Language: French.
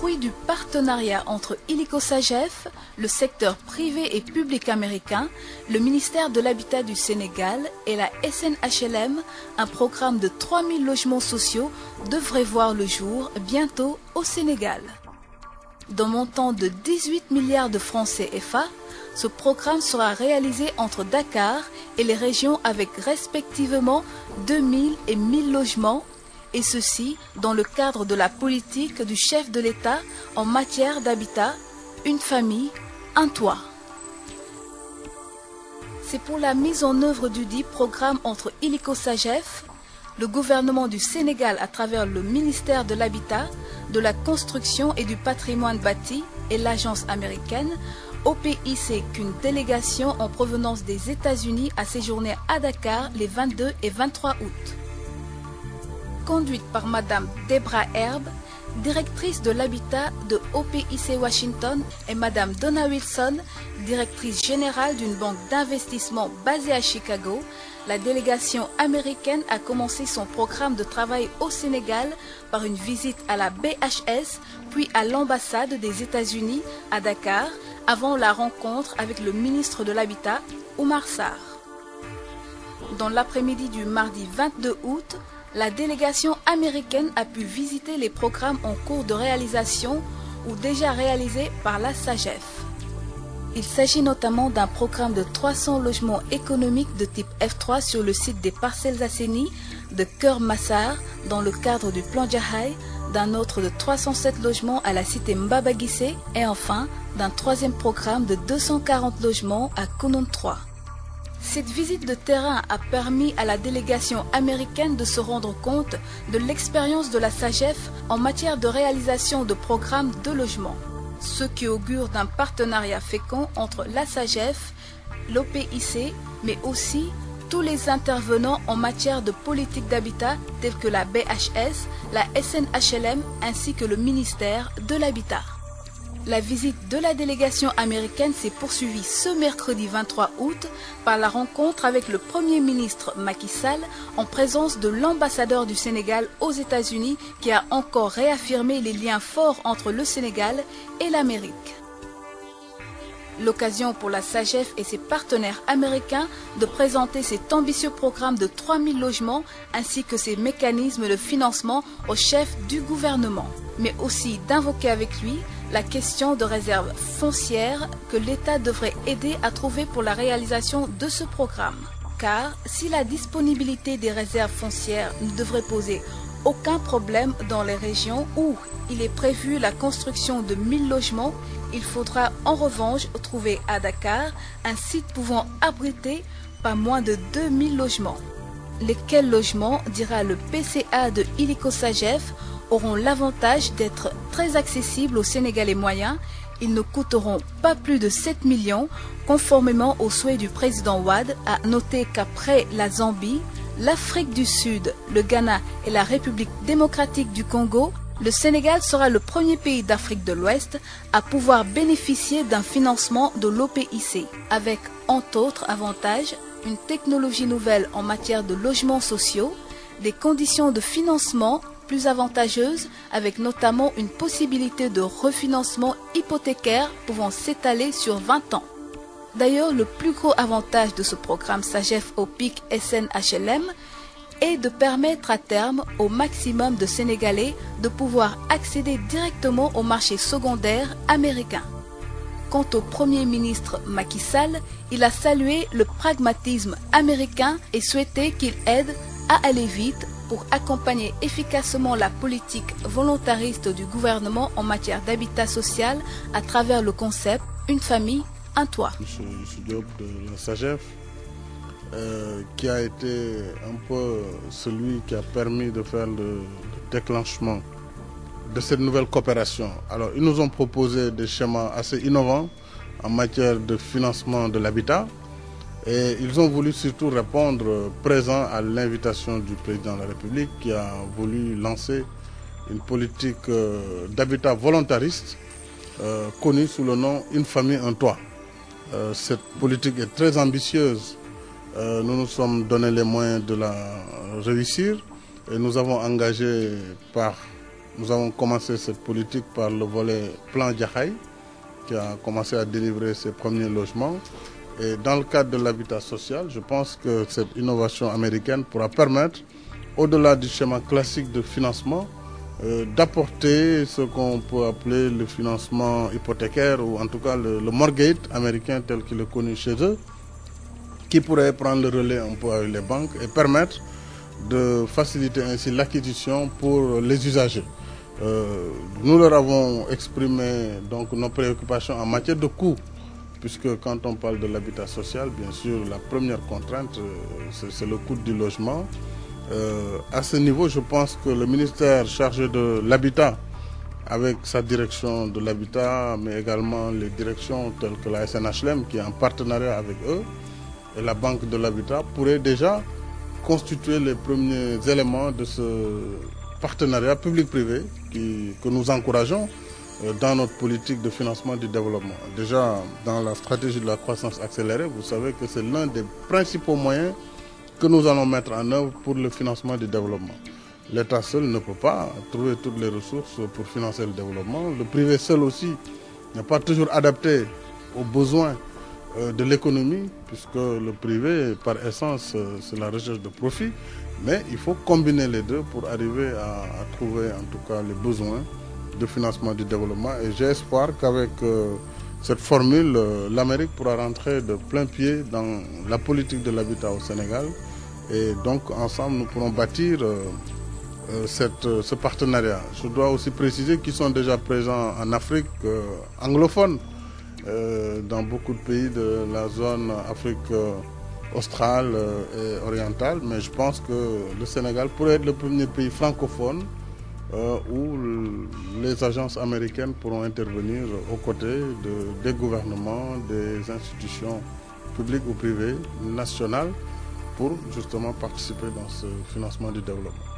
fruit du partenariat entre Illico SAGEF, le secteur privé et public américain, le ministère de l'Habitat du Sénégal et la SNHLM, un programme de 3000 logements sociaux devrait voir le jour bientôt au Sénégal. D'un montant de 18 milliards de francs CFA, ce programme sera réalisé entre Dakar et les régions avec respectivement 2000 et 1000 logements, et ceci dans le cadre de la politique du chef de l'État en matière d'habitat, une famille, un toit. C'est pour la mise en œuvre du dit programme entre Illico SAGEF, le gouvernement du Sénégal à travers le ministère de l'Habitat, de la Construction et du Patrimoine bâti et l'agence américaine OPIC qu'une délégation en provenance des États-Unis a séjourné à Dakar les 22 et 23 août. Conduite par Madame Debra Herbe, directrice de l'habitat de OPIC Washington, et Madame Donna Wilson, directrice générale d'une banque d'investissement basée à Chicago, la délégation américaine a commencé son programme de travail au Sénégal par une visite à la BHS, puis à l'ambassade des États-Unis à Dakar, avant la rencontre avec le ministre de l'Habitat, Oumar Sarr. Dans l'après-midi du mardi 22 août, la délégation américaine a pu visiter les programmes en cours de réalisation ou déjà réalisés par la SAGEF. Il s'agit notamment d'un programme de 300 logements économiques de type F3 sur le site des Parcelles Assainies de Keur Massar dans le cadre du plan Jahay, d'un autre de 307 logements à la cité Mbaba-Guissé et enfin d'un troisième programme de 240 logements à Kounoune 3. Cette visite de terrain a permis à la délégation américaine de se rendre compte de l'expérience de la SAGEF en matière de réalisation de programmes de logement, ce qui augure d'un partenariat fécond entre la SAGEF, l'OPIC, mais aussi tous les intervenants en matière de politique d'habitat tels que la BHS, la SNHLM ainsi que le ministère de l'Habitat. La visite de la délégation américaine s'est poursuivie ce mercredi 23 août par la rencontre avec le Premier ministre Macky Sall en présence de l'ambassadeur du Sénégal aux États-Unis qui a encore réaffirmé les liens forts entre le Sénégal et l'Amérique. L'occasion pour la SAGEF et ses partenaires américains de présenter cet ambitieux programme de 3000 logements ainsi que ses mécanismes de financement au chef du gouvernement, mais aussi d'invoquer avec lui la question de réserve foncière que l'État devrait aider à trouver pour la réalisation de ce programme. Car si la disponibilité des réserves foncières ne devrait poser aucun problème dans les régions où il est prévu la construction de 1000 logements, il faudra en revanche trouver à Dakar un site pouvant abriter pas moins de 2000 logements. Lesquels logements, dira le PCA de Illico SAGEF, auront l'avantage d'être très accessibles aux Sénégalais moyens. Ils ne coûteront pas plus de 7 millions, conformément au souhait du président Wade. À noter qu'après la Zambie, l'Afrique du Sud, le Ghana et la République démocratique du Congo, le Sénégal sera le premier pays d'Afrique de l'Ouest à pouvoir bénéficier d'un financement de l'OPIC, avec entre autres avantages une technologie nouvelle en matière de logements sociaux, des conditions de financement plus avantageuses, avec notamment une possibilité de refinancement hypothécaire pouvant s'étaler sur 20 ans. D'ailleurs, le plus gros avantage de ce programme SAGEF OPIC SNHLM est de permettre à terme au maximum de Sénégalais de pouvoir accéder directement au marché secondaire américain. Quant au Premier ministre Macky Sall, il a salué le pragmatisme américain et souhaité qu'il aide à aller vite pour accompagner efficacement la politique volontariste du gouvernement en matière d'habitat social à travers le concept « Une famille, un toit ». M. Diop de la SAGEF, qui a été un peu celui qui a permis de faire le déclenchement de cette nouvelle coopération. Alors, ils nous ont proposé des schémas assez innovants en matière de financement de l'habitat. Et ils ont voulu surtout répondre présent à l'invitation du président de la République qui a voulu lancer une politique d'habitat volontariste connue sous le nom « Une famille, un toit ». Cette politique est très ambitieuse. Nous nous sommes donné les moyens de la réussir et nous avons engagé par Nous avons commencé cette politique par le volet Plan Jaxaay, qui a commencé à délivrer ses premiers logements. Et dans le cadre de l'habitat social, je pense que cette innovation américaine pourra permettre, au-delà du schéma classique de financement, d'apporter ce qu'on peut appeler le financement hypothécaire, ou en tout cas le mortgage américain tel qu'il est connu chez eux, qui pourrait prendre le relais un peu avec les banques et permettre de faciliter ainsi l'acquisition pour les usagers. Nous leur avons exprimé donc nos préoccupations en matière de coûts, puisque quand on parle de l'habitat social, bien sûr, la première contrainte, c'est le coût du logement. À ce niveau, je pense que le ministère chargé de l'habitat, avec sa direction de l'habitat, mais également les directions telles que la SNHLM, qui est en partenariat avec eux, et la Banque de l'habitat, pourrait déjà constituer les premiers éléments de ce partenariat public-privé que nous encourageons dans notre politique de financement du développement. Déjà, dans la stratégie de la croissance accélérée, vous savez que c'est l'un des principaux moyens que nous allons mettre en œuvre pour le financement du développement. L'État seul ne peut pas trouver toutes les ressources pour financer le développement. Le privé seul aussi n'est pas toujours adapté aux besoins de l'économie, puisque le privé, par essence, c'est la recherche de profit. Mais il faut combiner les deux pour arriver à trouver en tout cas les besoins de financement du développement. Et j'ai espoir qu'avec cette formule, l'Amérique pourra rentrer de plein pied dans la politique de l'habitat au Sénégal. Et donc ensemble, nous pourrons bâtir ce partenariat. Je dois aussi préciser qu'ils sont déjà présents en Afrique anglophone, dans beaucoup de pays de la zone Afrique australe et orientale, mais je pense que le Sénégal pourrait être le premier pays francophone où les agences américaines pourront intervenir aux côtés des gouvernements, des institutions publiques ou privées, nationales, pour justement participer dans ce financement du développement.